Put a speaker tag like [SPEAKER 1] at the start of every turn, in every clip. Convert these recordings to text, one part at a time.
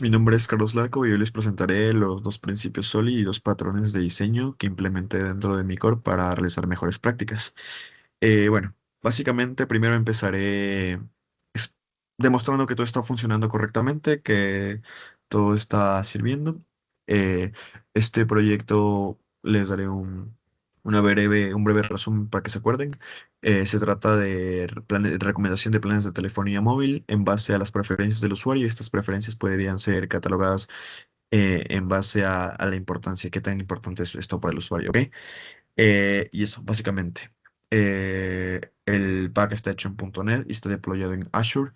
[SPEAKER 1] Mi nombre es Carlos Larco y hoy les presentaré los dos principios SOLI y dos patrones de diseño que implementé dentro de mi core para realizar mejores prácticas. Bueno, básicamente primero empezaré es- demostrando que todo está funcionando correctamente, que todo está sirviendo. Eh, este proyecto les daré un breve resumen para que se acuerden. Se trata de recomendación de planes de telefonía móvil en base a las preferencias del usuario. Estas preferencias podrían ser catalogadas en base a la importancia, qué tan importante es esto para el usuario, ¿ok? Y eso, básicamente. El pack está hecho en .NET y está deployado en Azure.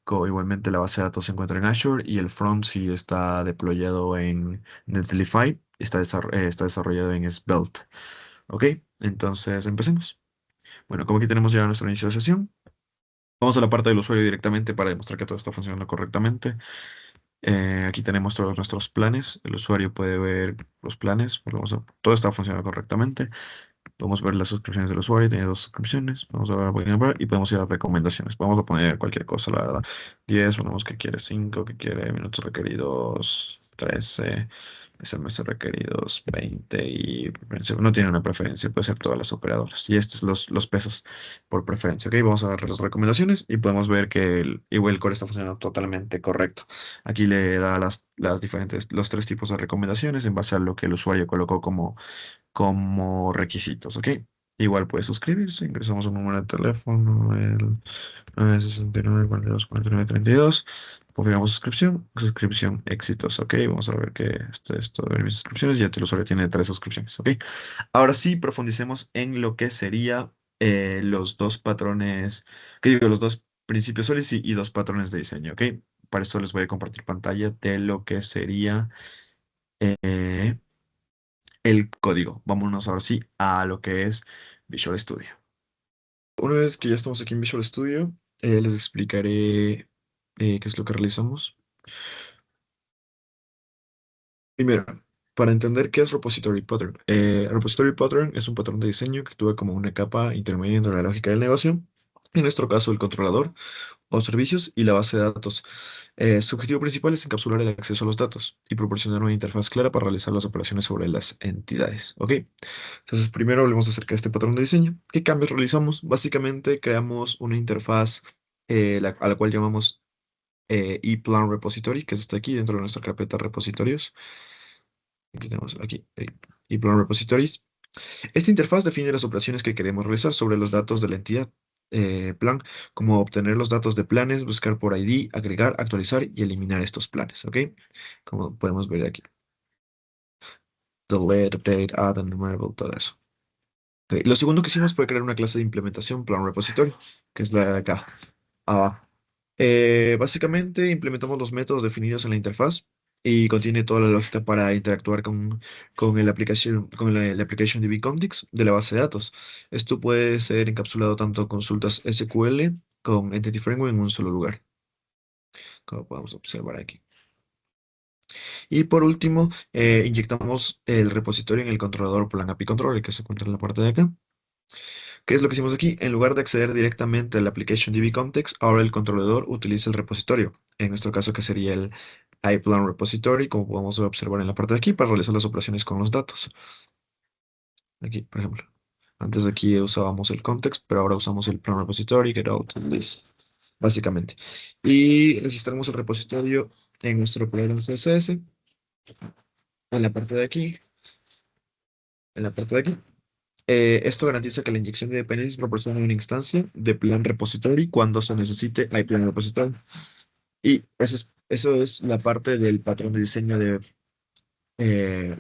[SPEAKER 1] Igualmente la base de datos se encuentra en Azure y el front sí está deployado en Netlify. Está desarrollado en Svelte. ¿Ok? Entonces empecemos. Bueno, como aquí tenemos ya nuestro inicio de sesión, vamos a la parte del usuario directamente para demostrar que todo está funcionando correctamente. Aquí tenemos todos nuestros planes. El usuario puede ver los planes. Todo está funcionando correctamente. Podemos ver las suscripciones del usuario, tiene dos suscripciones. Vamos a ver y podemos ir a recomendaciones. Vamos a poner cualquier cosa, la verdad. 10, ponemos que quiere 5, que quiere minutos requeridos 13, SMS requeridos 20 y preferencia. No tiene una preferencia, puede ser todas las operadoras. Y estos son los pesos por preferencia. Ok, vamos a ver las recomendaciones y podemos ver que igual el core está funcionando totalmente correcto. Aquí le da los tres tipos de recomendaciones en base a lo que el usuario colocó como requisitos, ¿ok? Igual puede suscribirse, ingresamos un número de teléfono, el 969 42 49 32, confirmamos suscripción exitosa, ¿ok? Vamos a ver que esto de mis suscripciones, ya el usuario tiene tres suscripciones, ¿ok? Ahora sí, profundicemos en lo que sería los dos patrones, que digo, los dos principios SOLID y dos patrones de diseño, ¿ok? Para eso les voy a compartir pantalla de lo que sería eh, el código. Vámonos ahora sí a lo que es Visual Studio. Una vez que ya estamos aquí en Visual Studio, les explicaré qué es lo que realizamos. Primero, para entender qué es Repository Pattern. Repository Pattern es un patrón de diseño que actúa como una capa intermedia entre la lógica del negocio, en nuestro caso el controlador, o servicios y la base de datos. Su objetivo principal es encapsular el acceso a los datos y proporcionar una interfaz clara para realizar las operaciones sobre las entidades. ¿Ok? Entonces, primero hablemos acerca de este patrón de diseño. ¿Qué cambios realizamos? Básicamente creamos una interfaz a la cual llamamos ePlan Repository, que está aquí dentro de nuestra carpeta repositorios. Aquí tenemos aquí ePlan Repositories. Esta interfaz define las operaciones que queremos realizar sobre los datos de la entidad plan, como obtener los datos de planes, buscar por ID, agregar, actualizar y eliminar estos planes, ¿ok? Como podemos ver aquí. Delete, update, add, enumerable, todo eso. Ok, lo segundo que hicimos fue crear una clase de implementación plan repository, que es la de acá, abajo. Básicamente implementamos los métodos definidos en la interfaz y contiene toda la lógica para interactuar con la application DB Context de la base de datos. Esto puede ser encapsulado tanto en consultas SQL con Entity Framework en un solo lugar, como podemos observar aquí. Y por último, inyectamos el repositorio en el controlador Plan API Controller que se encuentra en la parte de acá. ¿Qué es lo que hicimos aquí? En lugar de acceder directamente al Application DB Context, ahora el controlador utiliza el repositorio. En nuestro caso, que sería el iPlan Repository, como podemos observar en la parte de aquí, para realizar las operaciones con los datos. Aquí, por ejemplo. Antes de aquí usábamos el context, pero ahora usamos el plan repository, get out, list, básicamente. Y registramos el repositorio en nuestro programa CSS, en la parte de aquí, en la parte de aquí. Esto garantiza que la inyección de dependencias proporcione una instancia de plan repository cuando se necesite hay plan repository. Y eso es la parte del patrón de diseño de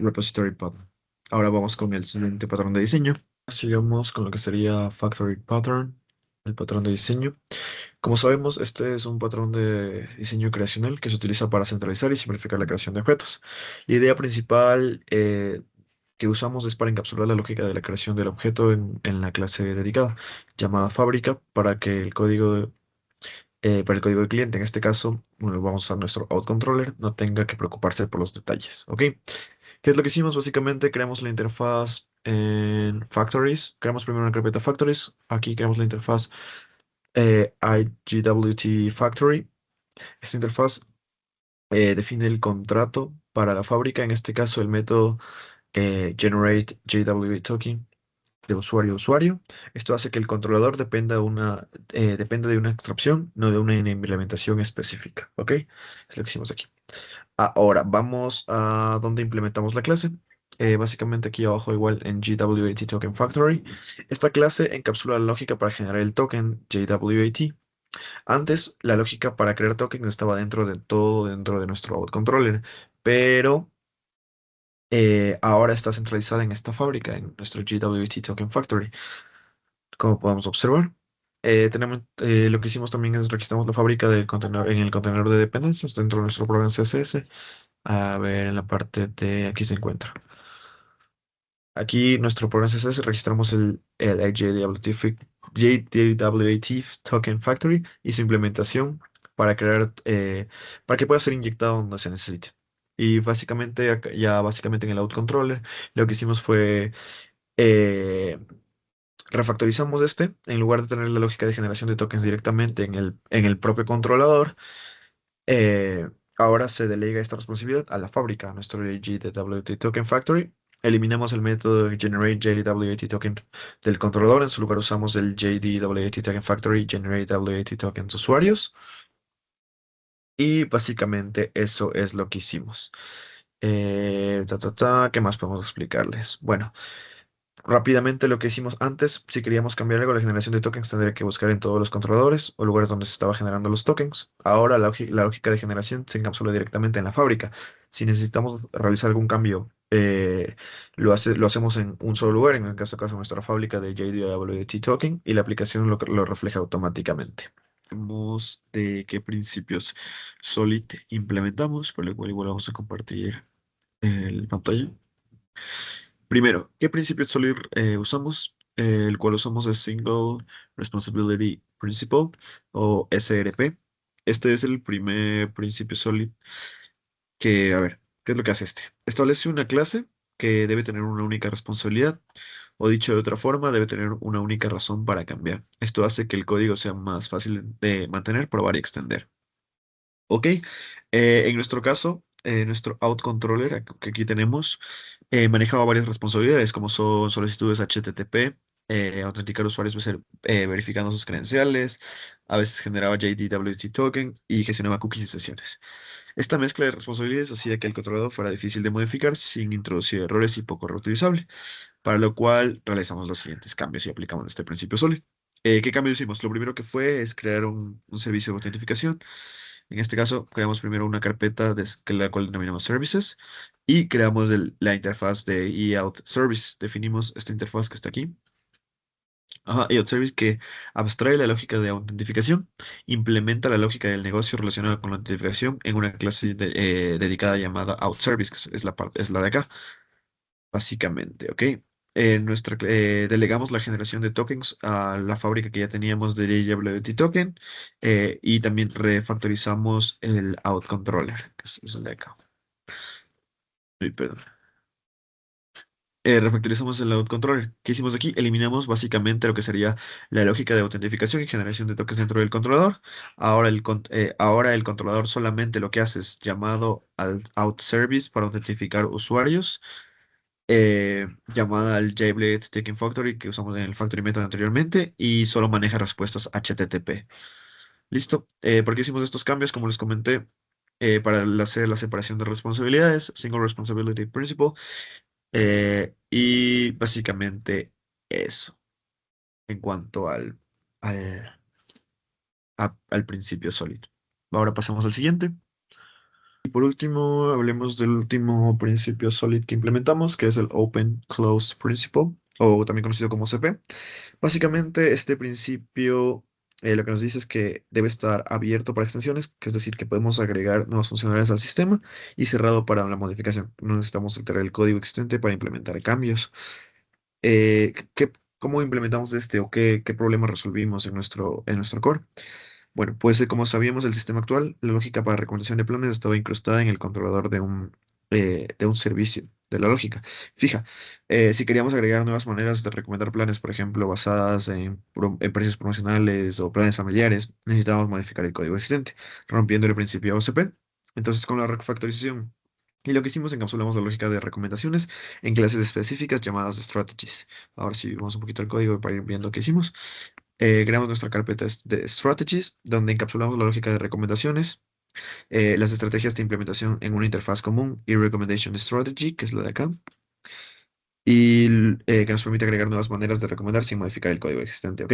[SPEAKER 1] repository pattern. Ahora vamos con el siguiente patrón de diseño. Sigamos con lo que sería factory pattern, el patrón de diseño. Como sabemos, este es un patrón de diseño creacional que se utiliza para centralizar y simplificar la creación de objetos. La idea principal que usamos es para encapsular la lógica de la creación del objeto en la clase dedicada, llamada fábrica, para el código de cliente. En este caso, bueno, vamos a usar nuestro outController, no tenga que preocuparse por los detalles, ¿ok? ¿Qué es lo que hicimos? Básicamente creamos la interfaz en Factories. Creamos primero una carpeta Factories. Aquí creamos la interfaz IGWT Factory. Esta interfaz define el contrato para la fábrica, en este caso el método Generate JWT Token de usuario a usuario. Esto hace que el controlador dependa de una extracción, no de una implementación específica. ¿Ok? Es lo que hicimos aquí. Ahora, vamos a donde implementamos la clase. Básicamente aquí abajo igual en JWT Token Factory. Esta clase encapsula la lógica para generar el token JWT. Antes, la lógica para crear tokens estaba dentro de todo, dentro de nuestro controller, pero ahora está centralizada en esta fábrica, en nuestro GWT Token Factory. Como podemos observar, lo que hicimos también es registramos la fábrica del contenedor, en el contenedor de dependencias dentro de nuestro programa CSS. A ver, en la parte de aquí se encuentra. Aquí nuestro programa CSS registramos el JWT Token Factory y su implementación para que pueda ser inyectado donde se necesite. Y básicamente, ya básicamente en el out controller, lo que hicimos fue eh, refactorizamos en lugar de tener la lógica de generación de tokens directamente en el propio controlador. eh, Ahora se delega esta responsabilidad a la fábrica, a nuestro JWT Token Factory. Eliminamos el método Generate JWT Token del controlador. En su lugar usamos el JWT Token Factory Generate WT Tokens usuarios. Y básicamente eso es lo que hicimos. ¿Qué más podemos explicarles? Bueno. Rápidamente lo que hicimos antes, si queríamos cambiar algo, la generación de tokens tendría que buscar en todos los controladores o lugares donde se estaba generando los tokens. Ahora la lógica de generación se encapsula directamente en la fábrica. Si necesitamos realizar algún cambio, lo hacemos en un solo lugar, en el caso nuestra fábrica de JWT Token, y la aplicación lo refleja automáticamente. Vemos de qué principios Solid implementamos, por lo cual igual vamos a compartir el pantalla. Primero, ¿qué principio Solid usamos? El cual usamos es Single Responsibility Principle o SRP. Este es el primer principio Solid que, a ver, ¿qué es lo que hace este? Establece una clase que debe tener una única responsabilidad, o dicho de otra forma, debe tener una única razón para cambiar. Esto hace que el código sea más fácil de mantener, probar y extender. Ok, en nuestro caso, nuestro out controller que aquí tenemos manejaba varias responsabilidades como son solicitudes HTTP, autenticar usuarios verificando sus credenciales, a veces generaba JDWT token y gestionaba cookies y sesiones. Esta mezcla de responsabilidades hacía que el controlador fuera difícil de modificar sin introducir errores y poco reutilizable, para lo cual realizamos los siguientes cambios y aplicamos este principio sólido. ¿Qué cambios hicimos? Lo primero que fue es crear un servicio de autentificación. En este caso, creamos primero una carpeta la cual denominamos Services y creamos la interfaz de eOut Service. Definimos esta interfaz que está aquí. Ajá, eOut Service que abstrae la lógica de autentificación, implementa la lógica del negocio relacionada con la autentificación en una clase dedicada llamada Out Service, que es la de acá, básicamente, ¿ok? Delegamos la generación de tokens a la fábrica que ya teníamos de JWT Token y también refactorizamos el out controller, que es el de acá. Uy, perdón. Refactorizamos el out controller. ¿Qué hicimos aquí? Eliminamos básicamente lo que sería la lógica de autentificación y generación de tokens dentro del controlador. Ahora el controlador solamente lo que hace es llamado al out service para autentificar usuarios, llamada al JBlade Taking Factory que usamos en el Factory Method anteriormente y solo maneja respuestas HTTP. Listo. ¿Por qué hicimos estos cambios? Como les comenté, para hacer la separación de responsabilidades, Single Responsibility Principle, y básicamente eso en cuanto al, al principio sólido. Ahora pasamos al siguiente. Y por último, hablemos del último principio Solid que implementamos, que es el Open Closed Principle, o también conocido como CP. Básicamente, este principio lo que nos dice es que debe estar abierto para extensiones, que es decir, que podemos agregar nuevas funcionalidades al sistema y cerrado para la modificación. No necesitamos alterar el código existente para implementar cambios. ¿Cómo implementamos este o qué problema resolvimos en nuestro core? Bueno, pues como sabíamos, el sistema actual, la lógica para recomendación de planes estaba incrustada en el controlador de un servicio de la lógica. Fija, si queríamos agregar nuevas maneras de recomendar planes, por ejemplo, basadas en precios promocionales o planes familiares, necesitábamos modificar el código existente, rompiendo el principio OCP. Entonces, con la refactorización y lo que hicimos, encapsulamos la lógica de recomendaciones en clases específicas llamadas strategies. Ahora sí, vamos un poquito al código para ir viendo qué hicimos. Creamos nuestra carpeta de strategies, donde encapsulamos la lógica de recomendaciones, las estrategias de implementación en una interfaz común y recommendation strategy, que es la de acá, y que nos permite agregar nuevas maneras de recomendar sin modificar el código existente, ¿ok?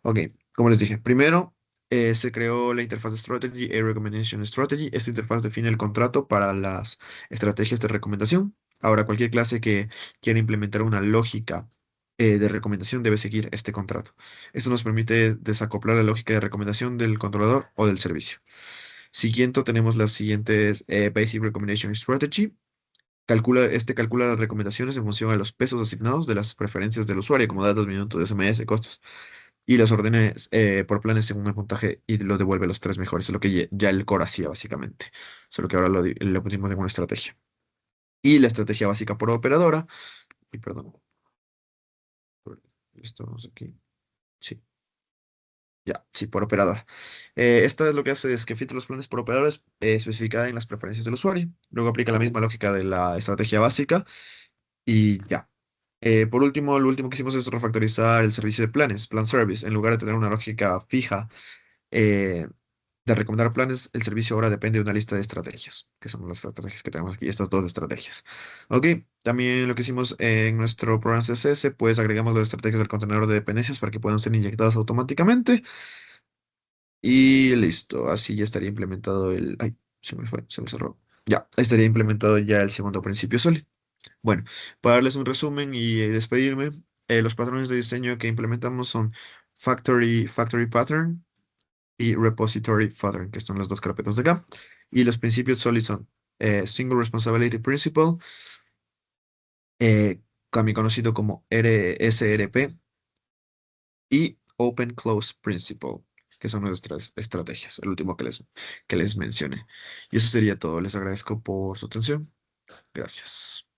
[SPEAKER 1] Ok, como les dije, primero se creó la interfaz de Strategy y Recommendation Strategy. Esta interfaz define el contrato para las estrategias de recomendación. Ahora, cualquier clase que quiera implementar una lógica de recomendación debe seguir este contrato. Esto nos permite desacoplar la lógica de recomendación del controlador o del servicio. Siguiente, tenemos las siguientes Basic Recommendation Strategy. Calcula las recomendaciones en función a los pesos asignados de las preferencias del usuario, como datos, minutos, SMS, costos y los ordenes por planes según el puntaje y lo devuelve los tres mejores. Es lo que ya el core hacía básicamente. Solo que ahora lo pusimos en una estrategia. Y la estrategia básica por operadora. Y perdón. Esto vamos aquí. Sí, ya, sí, por operadora. Esta es lo que hace es que filtra los planes por operadores especificada en las preferencias del usuario. Luego aplica la misma lógica de la estrategia básica y ya. Por último, lo último que hicimos es refactorizar el servicio de planes, plan service, en lugar de tener una lógica fija eh, de recomendar planes, el servicio ahora depende de una lista de estrategias, que son las estrategias que tenemos aquí, estas dos estrategias. Ok, también lo que hicimos en nuestro programa CSS, pues agregamos las estrategias del contenedor de dependencias para que puedan ser inyectadas automáticamente. Y listo, así ya estaría implementado el... Ay, se me fue, se me cerró. Ya, estaría implementado ya el segundo principio sólido. Bueno, para darles un resumen y despedirme, los patrones de diseño que implementamos son Factory Pattern, y Repository Pattern, que son las dos carpetas de acá. Y los principios sólidos son Single Responsibility Principle, eh, también conocido como SRP, y Open Close Principle, que son nuestras estrategias, el último que les mencioné. Y eso sería todo. Les agradezco por su atención. Gracias.